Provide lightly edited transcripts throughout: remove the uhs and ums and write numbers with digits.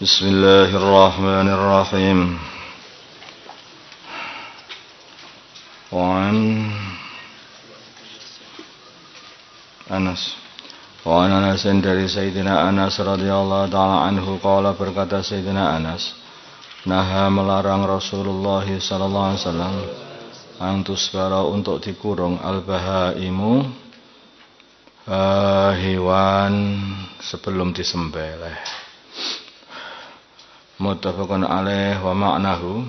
Bismillahirrahmanirrahim. Wa an Anas dari Sayyidina Anas radhiyallahu ta'ala anhu qala berkata Sayyidina Anas, naha melarang Rasulullah sallallahu alaihi wasallam antusbara untuk dikurung al-bahaimu hewan sebelum disembelih. Muttafaqun alaih wa ma'nahu,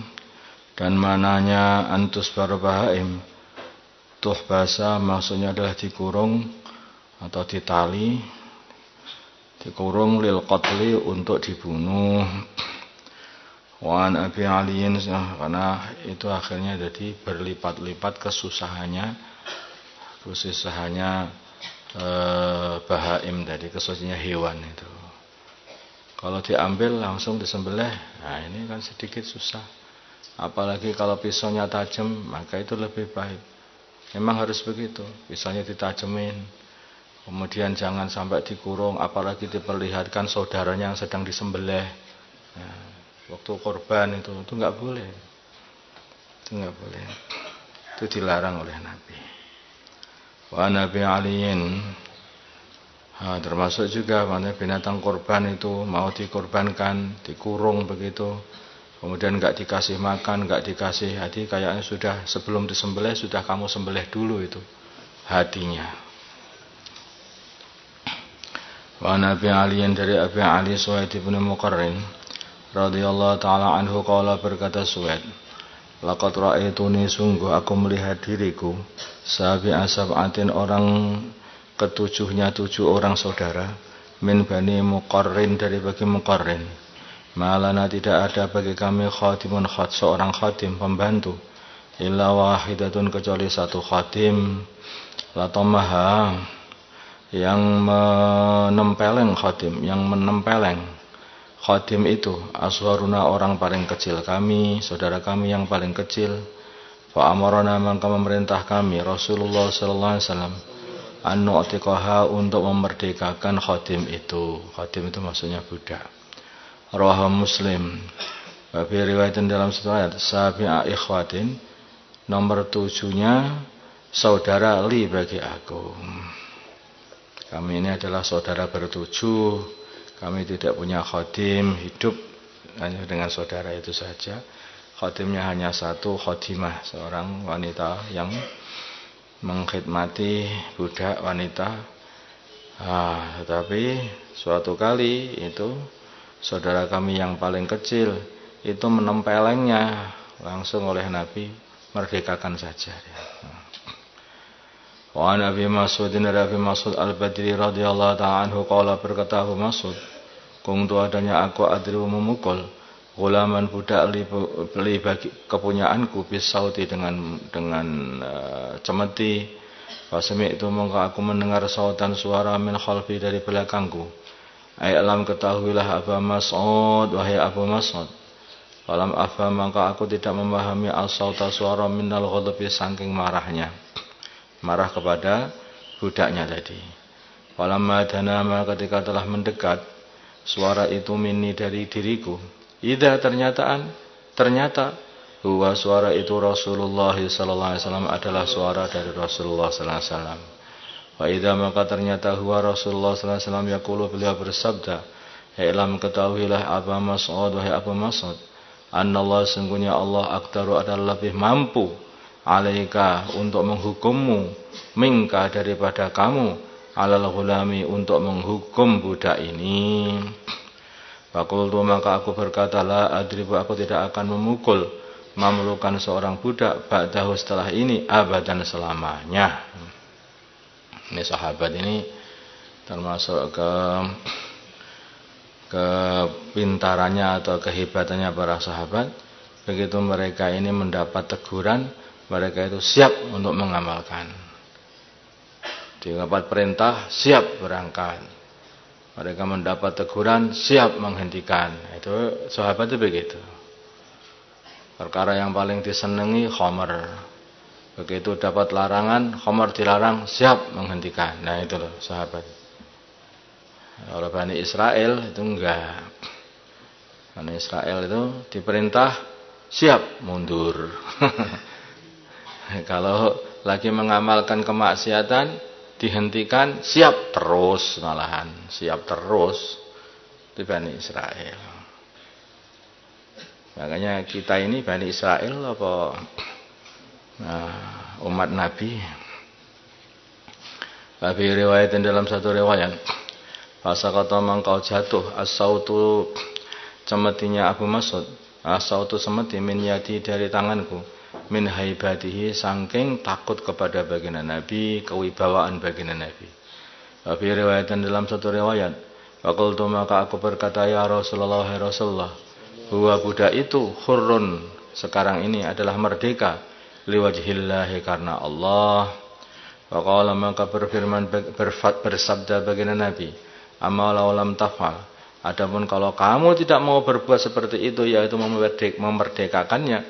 dan mananya antusbara bahaim tuh bahasa maksudnya adalah dikurung atau ditali, dikurung lil qatli untuk dibunuh. Wan Abi Aliin, karena itu akhirnya jadi berlipat-lipat kesusahannya bahaim tadi, kesusahannya hewan itu. Kalau diambil langsung disembelih, nah ini kan sedikit susah. Apalagi kalau pisaunya tajam, maka itu lebih baik. Memang harus begitu, pisaunya ditajemin. Kemudian jangan sampai dikurung, apalagi diperlihatkan saudaranya yang sedang disembelih. Nah, waktu korban itu nggak boleh. Itu nggak boleh. Itu dilarang oleh Nabi. Wa Nabi Aliin. Termasuk juga mana binatang korban itu mau dikorbankan, dikurung begitu, kemudian nggak dikasih makan, nggak dikasih hati, kayaknya sudah sebelum disembelih sudah kamu sembelih dulu itu hatinya. Wa Nabi Aliin dari Abi Ali Suwaid bin Muqarrin radhiyallahu taala anhu qala berkata Suwaid, laqad ra'aituni sungguh aku melihat diriku sabi'a sab'atin orang ketujuhnya 7 orang saudara min bani Muqarrin dari bagi Muqarrin, malana tidak ada bagi kami khatimun seorang khatim pembantu, illa wahidatun kecuali satu khatim, latamaha yang menempeleng khatim, yang menempeleng khatim itu aswaruna orang paling kecil kami, saudara kami yang paling kecil. Fa amarna maka memerintah kami Rasulullah sallallahu alaihi wasallam an-nu'tiqaha untuk memerdekakan khatim itu. Khatim itu maksudnya budak. Rawahu Muslim. Wa fi riwayatin dalam riwayat sabi'a ikhwatin, nomor 7-nya saudara li bagi aku. Kami ini adalah saudara bertujuh. Kami tidak punya khatim, hidup hanya dengan saudara itu saja. Khatimnya hanya satu, khatimah, seorang wanita yang mengkhidmati budak wanita. Tetapi suatu kali itu saudara kami yang paling kecil itu menempelengnya langsung oleh Nabi, merdekakan saja. Wa Nabi Mas'udin Rabi Mas'ud Al-Badri radhiyallahu ta'ala anhu qala berkata Abu Mas'ud, kuntu adanya aku adriu memukul gulaman budak li bagi kepunyaanku bisauti dengan cemeti. Fasmi itu mongko aku mendengar sautan suara min khalfi dari belakangku. Ai alam ketahuilah Abu Mas'ud, wahai Abu Mas'ud. Falam afham maka aku tidak memahami as-sauta suara minal ghadabi saking marahnya. Marah kepada budaknya tadi. Falamma dana ketika telah mendekat suara itu minni dari diriku. Idza ternyata bahwa suara itu Rasulullah sallallahu alaihi wasallam adalah suara dari Rasulullah sallallahu alaihi wasallam. Wa idza maka ternyata huwa Rasulullah sallallahu alaihi wasallam yaqulu, beliau bersabda, "Ilam ketahuilah Abu Mas'ud, wahai Abu Mas'ud, annallahu sungguhnya Allah aqdaru adalah lebih mampu alaika untuk menghukummu, mingka daripada kamu, alal ghulami untuk menghukum budak ini." Fakultu maka aku berkata, la adribu aku tidak akan memukul mamlukan seorang budak ba'dahu setelah ini abadan selamanya. Ini sahabat ini termasuk kepintarannya atau kehebatannya para sahabat. Begitu mereka ini mendapat teguran, mereka itu siap untuk mengamalkan. Didapat perintah, siap berangkat. Mereka mendapat teguran, siap menghentikan. Itu sahabat itu begitu. Perkara yang paling disenangi khamar. Begitu dapat larangan, khamar dilarang, siap menghentikan. Nah itu loh sahabat. Kalau Bani Israel itu enggak. Bani Israel itu diperintah siap mundur. Kalau lagi mengamalkan kemaksiatan dihentikan, siap terus, malahan siap terus di Bani Israel. Makanya kita ini Bani Israel apa umat Nabi. Tapi riwayat dalam satu riwayat, fasaqata mangkau jatuh as-sautu cemetinya Abu Mas'ud, as-sautu semeti min yadi dari tanganku, min haibatihi saking takut kepada baginda Nabi, kewibawaan baginda Nabi. Tapi riwayat dalam satu riwayat, faqultu maka aku berkata ya Rasulullah, ya Rasulullah, bahwa budak itu hurrun sekarang ini adalah merdeka liwajhillahi karena Allah. Faqala maka berfirman bersabda baginda Nabi, amala lam tafal, adapun kalau kamu tidak mau berbuat seperti itu, yaitu memerdekakannya,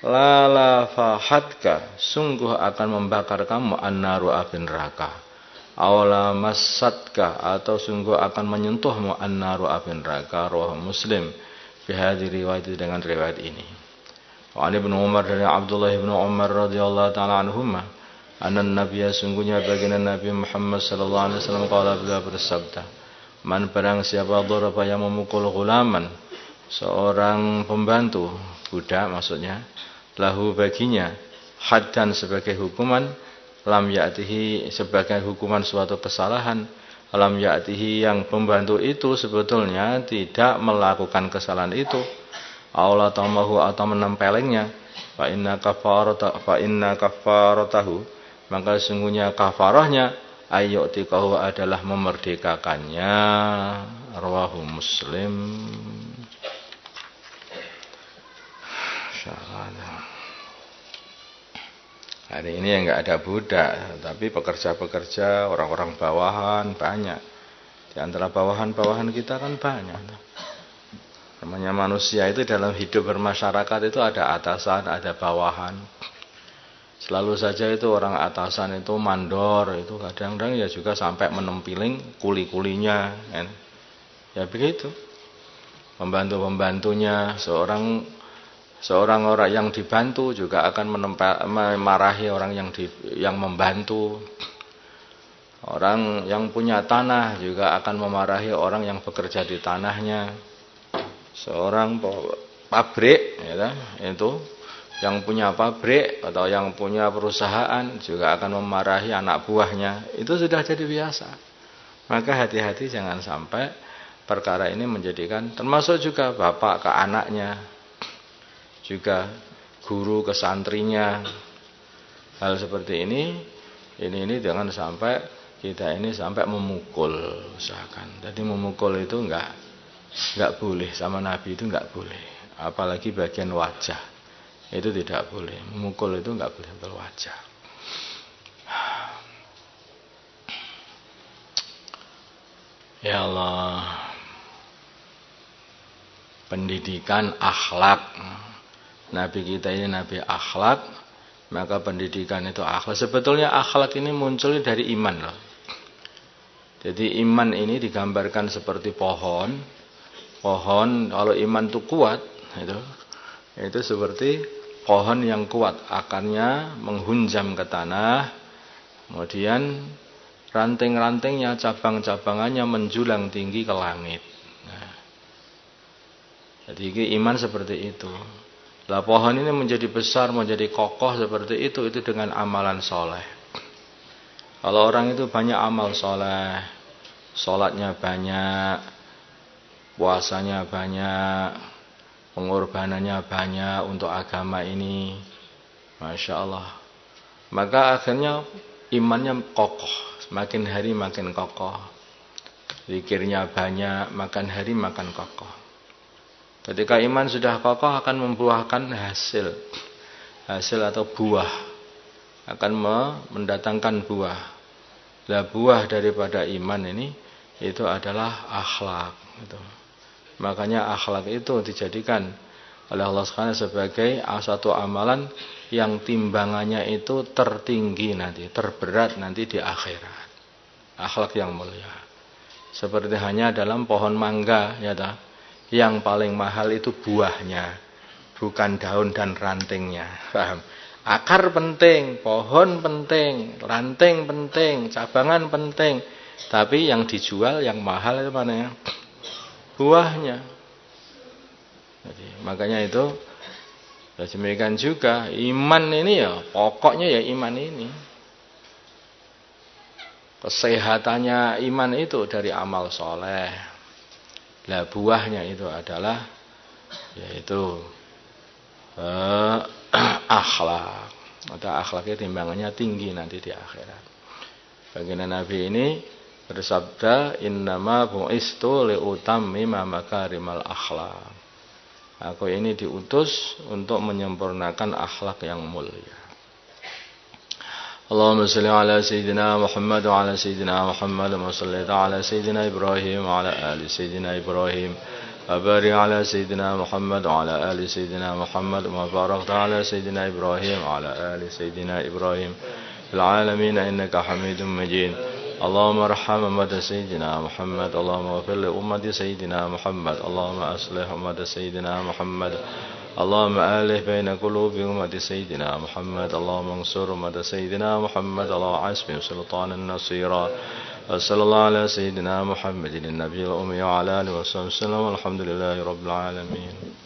lala fahatka, sungguh akan membakar kamu annaru api neraka, awala masatka, atau sungguh akan menyentuhmu annaru api neraka. Rawahu Muslim. Bihadhi riwayat dengan riwayat ini. Wa Ibnu Umar dari Abdullah ibnu Umar radhiyallahu taala anhuma, anna nabiyya sungguhnya baginda Nabi Muhammad sallallahu alaihi wasallam qala beliau bersabda, man barang siapa daraba yang memukul gulaman, seorang pembantu budak maksudnya, lahu baginya haddan sebagai hukuman, lam ya'tihi sebagai hukuman suatu kesalahan, lam ya'tihi yang pembantu itu sebetulnya tidak melakukan kesalahan itu, aula tamahu atau menempelengnya, fa inna kafaratahu maka sesungguhnya kafarahnya ayyutikahu adalah memerdekakannya. Rawahu Muslim. Hari ini yang enggak ada budak, tapi pekerja-pekerja, orang-orang bawahan banyak. Di antara bawahan-bawahan kita kan banyak. Namanya manusia itu dalam hidup bermasyarakat itu ada atasan, ada bawahan. Selalu saja itu orang atasan itu mandor, itu kadang-kadang ya juga sampai menempiling kuli-kulinya, kan? Ya begitu. Pembantu-pembantunya, seorang orang yang dibantu juga akan memarahi orang yang membantu. Orang yang punya tanah juga akan memarahi orang yang bekerja di tanahnya. Seorang pabrik, ya, itu yang punya pabrik atau yang punya perusahaan juga akan memarahi anak buahnya. Itu sudah jadi biasa. Maka hati-hati jangan sampai perkara ini menjadikan, termasuk juga bapak ke anaknya, juga guru ke santrinya. Hal seperti ini jangan sampai kita ini sampai memukul, usahakan. Jadi memukul itu enggak boleh, sama Nabi itu enggak boleh. Apalagi bagian wajah. Itu tidak boleh. Memukul itu enggak boleh berwajah. Ya Allah. Pendidikan akhlak. Nabi kita ini nabi akhlak, maka pendidikan itu akhlak. Sebetulnya akhlak ini muncul dari iman loh. Jadi iman ini digambarkan seperti pohon. Pohon kalau iman itu kuat, itu seperti pohon yang kuat, akarnya menghunjam ke tanah, kemudian ranting-rantingnya, cabang-cabangannya menjulang tinggi ke langit. Nah, jadi iman seperti itu. Lah pohon ini menjadi besar, menjadi kokoh seperti itu dengan amalan soleh. Kalau orang itu banyak amal soleh, sholatnya banyak, puasanya banyak, pengorbanannya banyak untuk agama ini, Masya Allah, maka akhirnya imannya kokoh, semakin hari makin kokoh. Zikirnya banyak, makan hari makan kokoh. Ketika iman sudah kokoh akan membuahkan hasil atau buah, akan mendatangkan buah. Lah buah daripada iman ini itu adalah akhlak. Makanya akhlak itu dijadikan oleh Allah SWT sebagai satu amalan yang timbangannya itu tertinggi nanti, terberat nanti di akhirat. Akhlak yang mulia. Seperti hanya dalam pohon mangga, ya tak? Yang paling mahal itu buahnya, bukan daun dan rantingnya. Paham? Akar penting, pohon penting, ranting penting, cabangan penting. Tapi yang dijual, yang mahal itu mana ya? Buahnya. Jadi, makanya itu demikian juga iman ini ya, pokoknya ya iman ini. Kesehatannya iman itu dari amal soleh. Lah buahnya itu adalah yaitu akhlak. Atau akhlaknya timbangannya tinggi nanti di akhirat. Baginda Nabi ini bersabda, innama bu'istu liutammima makarimal akhlak. Aku ini diutus untuk menyempurnakan akhlak yang mulia. Allahumma salli ala Sayyidina Muhammad wa ala Sayyidina Muhammad wa salli ala Sayyidina Ibrahim wa ala ali Sayyidina Ibrahim wa barik ala Sayyidina Muhammad wa ala ali Sayyidina Muhammad wa barakta ala Sayyidina Ibrahim wa ala ali Sayyidina Ibrahim fil alamin innaka Hamidum Majid. اللهم ارحم أمة سيدنا محمد اللهم اغفر لأمة سيدنا محمد اللهم أصلح أمة سيدنا محمد اللهم ألف بين قلوب أمة سيدنا محمد اللهم انصر أمة سيدنا محمد اللهم عصم سلطانا نصيرا وصلى الله على سيدنا محمد النبي الأمي وعلى آله وصحبه وسلم والحمد لله رب العالمين.